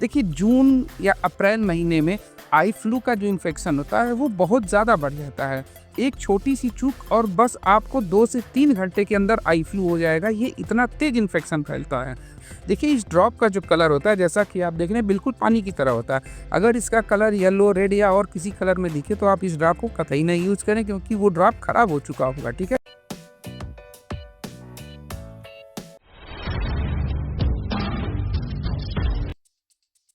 देखिए जून या अप्रैल महीने में आई फ्लू का जो इन्फेक्शन होता है वो बहुत ज़्यादा बढ़ जाता है। एक छोटी सी चूक और बस आपको 2 से 3 घंटे के अंदर आई फ्लू हो जाएगा। ये इतना तेज इन्फेक्शन फैलता है। देखिए इस ड्रॉप का जो कलर होता है, जैसा कि आप देख रहे हैं, बिल्कुल पानी की तरह होता है। अगर इसका कलर येलो, रेड या और किसी कलर में दिखे तो आप इस ड्रॉप को कतई नहीं यूज़ करें, क्योंकि वो ड्रॉप खराब हो चुका होगा। ठीक है।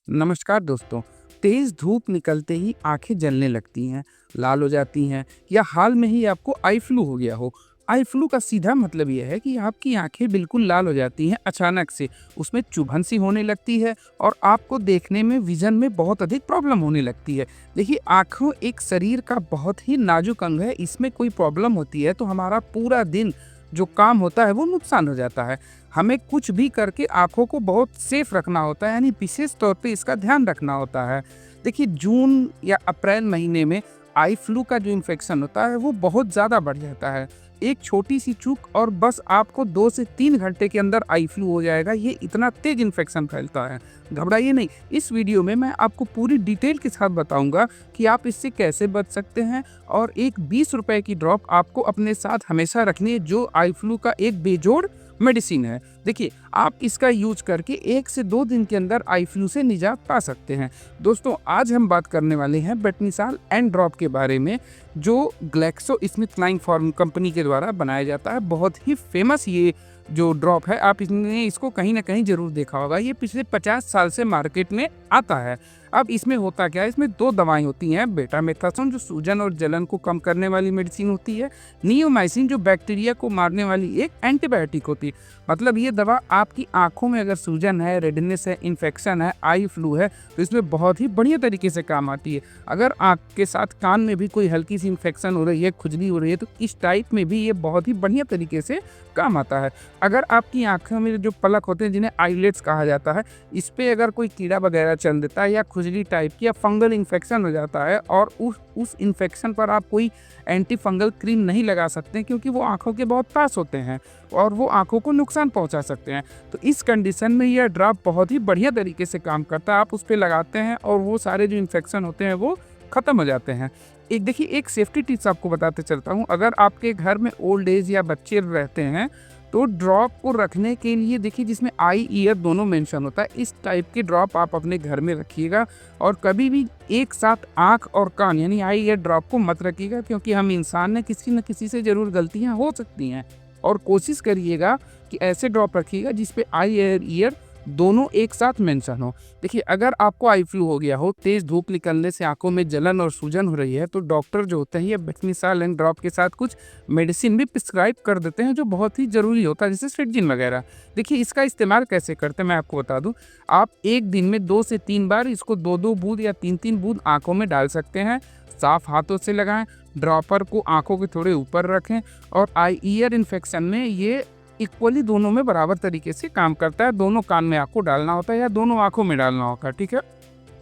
नमस्कार दोस्तों। तेज धूप निकलते ही आंखें जलने लगती हैं, लाल हो जाती हैं, या हाल में ही आपको आई फ्लू हो गया हो। आई फ्लू का सीधा मतलब यह है कि आपकी आंखें बिल्कुल लाल हो जाती हैं अचानक से, उसमें चुभन सी होने लगती है और आपको देखने में, विजन में बहुत अधिक प्रॉब्लम होने लगती है। देखिए आंखों एक शरीर का बहुत ही नाजुक अंग है। इसमें कोई प्रॉब्लम होती है तो हमारा पूरा दिन जो काम होता है वो नुकसान हो जाता है। हमें कुछ भी करके आँखों को बहुत सेफ रखना होता है, यानी विशेष तौर पे इसका ध्यान रखना होता है। देखिए जून या अप्रैल महीने में आई फ्लू का जो इन्फेक्शन होता है वो बहुत ज़्यादा बढ़ जाता है। एक छोटी सी चूक और बस आपको 2 से 3 घंटे के अंदर आई फ्लू हो जाएगा। ये इतना तेज इन्फेक्शन फैलता है। घबराइए नहीं, इस वीडियो में मैं आपको पूरी डिटेल के साथ बताऊंगा कि आप इससे कैसे बच सकते हैं। और एक 20 रुपए की ड्रॉप आपको अपने साथ हमेशा रखनी है, जो आई फ्लू का एक बेजोड़ मेडिसिन है। देखिए आप इसका यूज करके 1 से 2 दिन के अंदर आई फ्लू से निजात पा सकते हैं। दोस्तों आज हम बात करने वाले हैं बेटनीसाल एन ड्रॉप के बारे में, जो ग्लैक्सोस्मिथक्लाइन फार्म कंपनी के द्वारा बनाया जाता है। बहुत ही फेमस ये जो ड्रॉप है, आपने इसको कहीं ना कहीं जरूर देखा होगा। ये पिछले 50 साल से मार्केट में आता है। अब इसमें होता क्या है, इसमें 2 दवाएं होती हैं। बेटामेथासोन जो सूजन और जलन को कम करने वाली मेडिसिन होती है, नियोमाइसिन जो बैक्टीरिया को मारने वाली एक एंटीबायोटिक होती है। मतलब ये दवा आपकी आंखों में अगर सूजन है, रेडनेस है, इन्फेक्शन है, आई फ्लू है, तो इसमें बहुत ही बढ़िया तरीके से काम आती है। अगर आँख के साथ कान में भी कोई हल्की सी इन्फेक्शन हो रही है, खुजली हो रही है, तो इस टाइप में भी ये बहुत ही बढ़िया तरीके से काम आता है। अगर आपकी आंखों में जो पलक होते हैं, जिन्हें आईलेट्स कहा जाता है, इस पे अगर कोई कीड़ा वगैरह चल देता है या खुजली टाइप की या फंगल इन्फेक्शन हो जाता है, और उस इन्फेक्शन पर आप कोई एंटी फंगल क्रीम नहीं लगा सकते, क्योंकि वो आंखों के बहुत पास होते हैं और वो आंखों को नुकसान पहुंचा सकते हैं। तो इस कंडीशन में यह ड्रॉप बहुत ही बढ़िया तरीके से काम करता है। आप उस पर लगाते हैं और वो सारे जो इन्फेक्शन होते हैं वो खत्म हो जाते हैं। एक सेफ्टी टिप्स आपको बताते चलता हूँ। अगर आपके घर में ओल्ड एज या बच्चे रहते हैं तो ड्रॉप को रखने के लिए, देखिए जिसमें आई ईयर दोनों मेंशन होता है, इस टाइप की ड्रॉप आप अपने घर में रखिएगा। और कभी भी एक साथ आंख और कान यानी आई ईयर ड्रॉप को मत रखिएगा, क्योंकि हम इंसान ने किसी न किसी से जरूर गलतियां हो सकती हैं। और कोशिश करिएगा कि ऐसे ड्रॉप रखिएगा जिसपे आई और ईयर दोनों एक साथ मेंशन हो। देखिए अगर आपको आई फ्लू हो गया हो, तेज धूप निकलने से आंखों में जलन और सूजन हो रही है, तो डॉक्टर जो होते हैं ये बेटनीसाल एन ड्रॉप के साथ कुछ मेडिसिन भी प्रिस्क्राइब कर देते हैं, जो बहुत ही ज़रूरी होता है, जैसे सिट्रिजिन वगैरह। देखिए इसका इस्तेमाल कैसे करते हैं मैं आपको बता दूं। आप एक दिन में 2 से 3 बार इसको 2-2 बूंद या 3-3 बूंद आंखों में डाल सकते हैं। साफ हाथों से लगाएं, ड्रॉपर को आंखों के थोड़े ऊपर रखें, और आई ईयर इन्फेक्शन में ये इक्वली दोनों में बराबर तरीके से काम करता है। दोनों कान में आपको डालना होता है या दोनों आंखों में डालना होगा। ठीक है।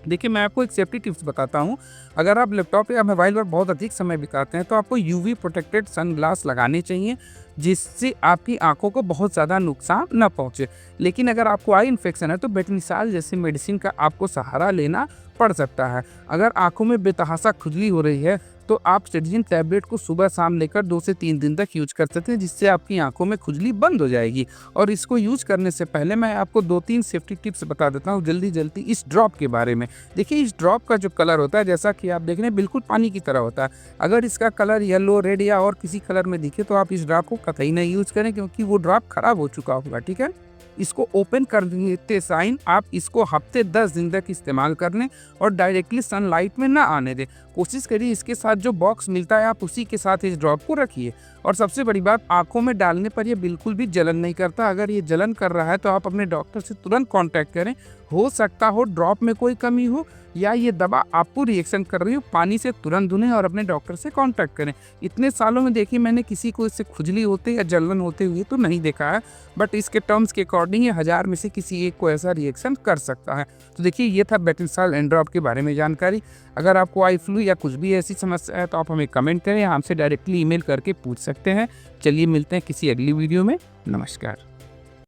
देखिए मैं आपको एक सेफ्टी टिप्स बताता हूँ। अगर आप लैपटॉप या मोबाइल पर बहुत अधिक समय बिताते हैं तो आपको यूवी प्रोटेक्टेड सनग्लास लगाने चाहिए, जिससे आपकी आंखों को बहुत ज़्यादा नुकसान न पहुँचे। लेकिन अगर आपको आई इन्फेक्शन है तो बेटनीसाल जैसे मेडिसिन का आपको सहारा लेना पड़ सकता है। अगर आंखों में बेतहाशा खुजली हो रही है तो आप सिट्रिजिन टैबलेट को सुबह शाम लेकर 2 से 3 दिन तक यूज कर सकते हैं, जिससे आपकी आंखों में खुजली बंद हो जाएगी। और इसको यूज करने से पहले मैं आपको 2-3 सेफ्टी टिप्स बता देता हूँ जल्दी इस ड्रॉप के बारे में। देखिए इस ड्रॉप का जो कलर होता है, जैसा कि आप देख रहे हैं, बिल्कुल पानी की तरह होता है। अगर इसका कलर येलो, रेड या और किसी कलर में दिखे तो आप इस ड्रॉप को कतई नहीं यूज करें, क्योंकि वो ड्रॉप खराब हो चुका होगा। ठीक है। इसको ओपन कर देते साइन आप इसको हफ्ते 10 दिन तक इस्तेमाल कर लें और डायरेक्टली सनलाइट में ना आने दें। कोशिश करिए इसके साथ जो बॉक्स मिलता है आप उसी के साथ इस ड्रॉप को रखिए। और सबसे बड़ी बात, आंखों में डालने पर ये बिल्कुल भी जलन नहीं करता। अगर ये जलन कर रहा है तो आप अपने डॉक्टर से तुरंत कांटेक्ट करें। हो सकता हो ड्रॉप में कोई कमी हो या ये दवा आपको रिएक्शन कर रही हो। पानी से तुरंत धुलें और अपने डॉक्टर से कांटेक्ट करें। इतने सालों में देखिए मैंने किसी को इससे खुजली होते या जलन होते हुए तो नहीं देखा है, बट इसके टर्म्स के अकॉर्डिंग ये 1000 में से किसी एक को ऐसा रिएक्शन कर सकता है। तो देखिए ये था बेटनीसाल एन ड्रॉप के बारे में जानकारी। अगर आपको आई फ्लू या कुछ भी ऐसी समस्या है तो आप हमें कमेंट करें या हमसे डायरेक्टली ईमेल करके पूछ सकते हैं। चलिए मिलते हैं किसी अगली वीडियो में। नमस्कार।